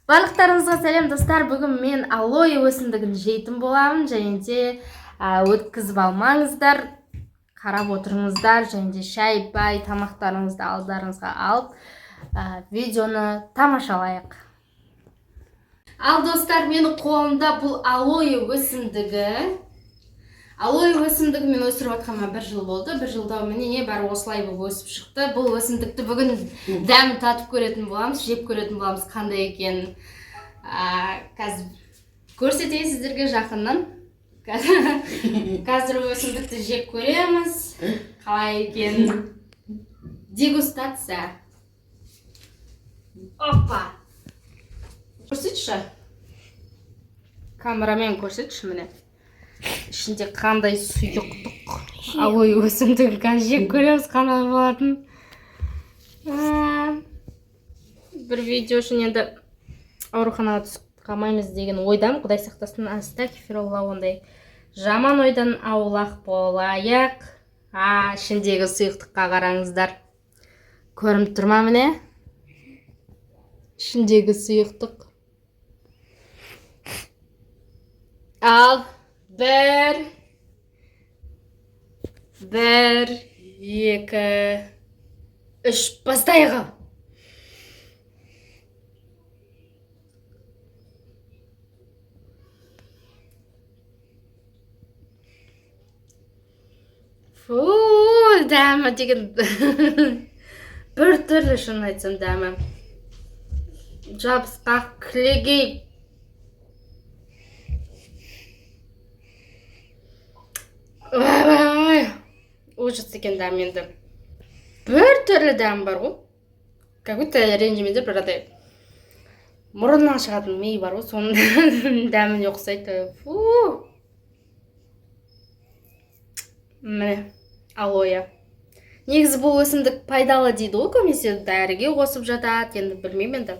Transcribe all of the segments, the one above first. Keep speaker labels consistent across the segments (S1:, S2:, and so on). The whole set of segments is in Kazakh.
S1: Барлықтарыңызға сәлем достар. Бүгін мен алоэ өсімдігін жейтін боламын. Және де өткізіп алмаңыздар, қарап отырыңыздар. Және де шай, бай, тамақтарыңызды алдарыңызға алып, видеоны тамашалайық. Ал достар, менің қолымда бұл алоэ өсімдігі. Алоэ өсімдігі мен өсіріп жатқаныма 1 жыл болды. 1 жылда міне бәрі осылай болып өсіп шықты. Бұл өсімдікті бүгін дәмін татып көретін боламыз, жеп көретін боламыз, қандай екенін. Қазір көрсетейін сіздерге жақыннан. Қазір өсімдікті жеп көреміз, қалай екенін. Дегустация. Опа! Көрсетші. Камерамен көрсетші міне. Ішінде қандай сұйықтық алоэ өсімдігі. Қазір жеп көреміз қандай болатын. Бір видео үшін енді ауруханаға түсіп қалмаймыз деген ойдамын. Құдай сақтасын, астағфирулла, ондай жаман ойдан аулақ болайық. Ішіндегі сұйықтыққа қараңыздар. Көрініп тұр ма міне? Ішіндегі сұйықтық. Ал 1, 2, 3 бастайық. Дәмі деген бір түрлі, шын айтсам, дәмі жабысқақ, кілегей. Ужас екен дәм. Енді бір түрлі дәм бар ғой. Какой-то ренжімеде бір адай мұрыннан шығатын ми бар ғой, соның дәміне ұқсайды. Міне алоэ. Негізі бұл өсімдік пайдалы дейді ғой, көбінесе дәріге қосып жатады. Енді білмеймін, енді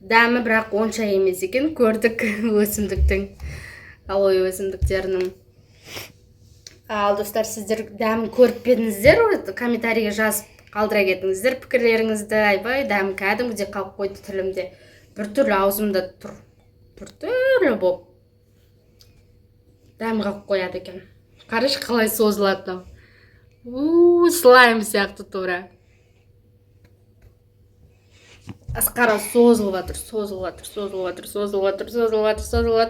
S1: дәмі бірақ онша емес екен. Көрдік өсімдіктің, алоэ өсімдіктерінің. Ал достар, сіздер дәмін көріп едіңіздер, комментарийге жазып қалдыра кетіңіздер пікірлеріңізді. Айбай, дәмі кәдімгідей қалып қойды тілімде. Бір түрлі аузымда тұр. Бір түрлі болып дәмі қалып қояды екен. Қараш қалай созылады. Слайм сияқты тура. Асқара созылып жатыр.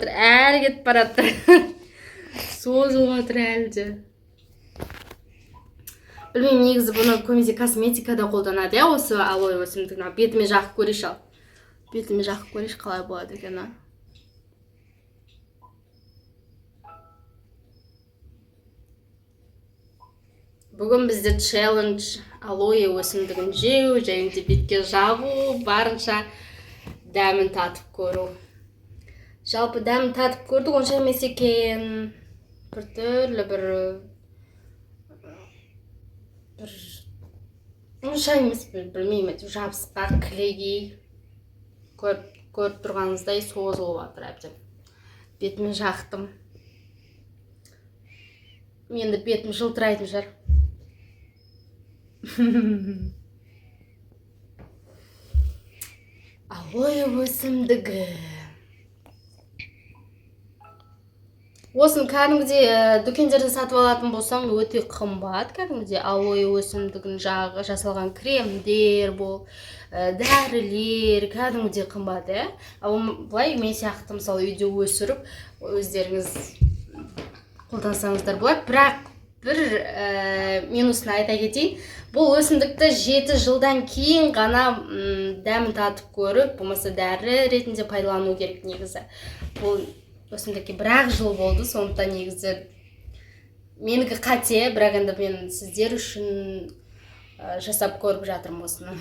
S1: Әрі кетіп барады. Созылып жатыр әлде. Білмеймін, негізі бұны көбінесе косметикада қолданады, осы алоэ өсімдігін. Бетіме жақып көрейші ал. Бетіме жақып көрейші қалай болады екен. Бүгін бізде челлендж алоэ өсімдігін жеу, және де бетке жағу, барынша дәмін татып көру. Жалпы дәмін татып көрдік, онша емес екен. Бір түрлі, бір онша емес, білмеймін, жабысқақ, кілегей. Көріп тұрғаныңыздай созылып жатыр әбден. Бетіме жақтым. Енді бетім жылтырайтын жар. Алоэ өсімдігі. Осын кәдімгідей дүкендерден сатып алатын болсаң, өте қымбат. Кәдімгідей алоэ өсімдігін жағы жасалған кремдер бол, дәрілер, кәдімгідей қымбат. Бұлай мен сияқты мысалы үйде өсіріп, өздеріңіз қолдансаңыздар болады. Бірақ бір минусын айта кетейін. Бұл өсімдікті 7 жылдан кейін ғана дәмін татып көріп, болмаса дәрі ретінде пайдалану керек негізі. Бұл өсімдікке 1 жыл болды, сондықтан негізі менікі қате, бірақ енді мен сіздер үшін жасап көріп жатырмын осыны.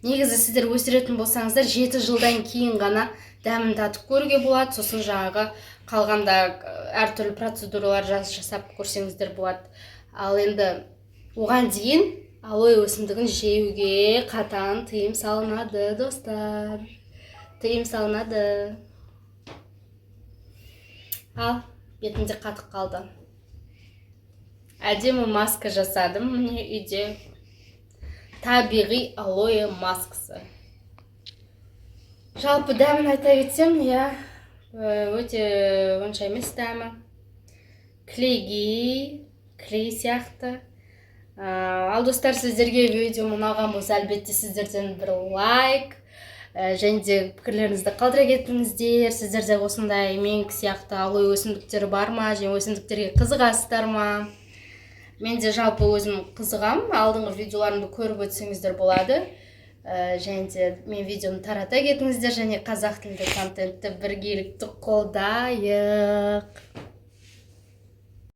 S1: Негізі сіздер өсіретін болсаңыздар 7 жылдан кейін ғана дәмін татып көруге болады, сосын жаңағы қалғанда әртүрлі процедуралар жасап көрсеңіздер болады. Ал енді оған дейін алоэ өсімдігін жеуге қатаң тыйым салынады, достар. Тыйым салынады. Ал, бетімде қатып қалды. Әдемі маска жасадым, міне үйде. Табиғи алоэ маскасы. Жалпы дәмін айта кетсем, иә, өте онша емес дәмі. Клей сияқты. Ал достар, сіздерге видеом ұнаған болса, әлбетте сіздерден бір лайк, және де пікірлеріңізді қалдыра кетіңіздер. Сіздерде осындай менікі сияқты алой өсімдіктері бар ма, және өсімдіктерге қызығасыздар ма? Мен де жалпы өзім қызығам, алдыңғы видеоларымды көріп өтсеңіздер болады. Және де мен видеоны тарата кетіңіздер, және қазақ тілді контентті біргелікті қолдайық.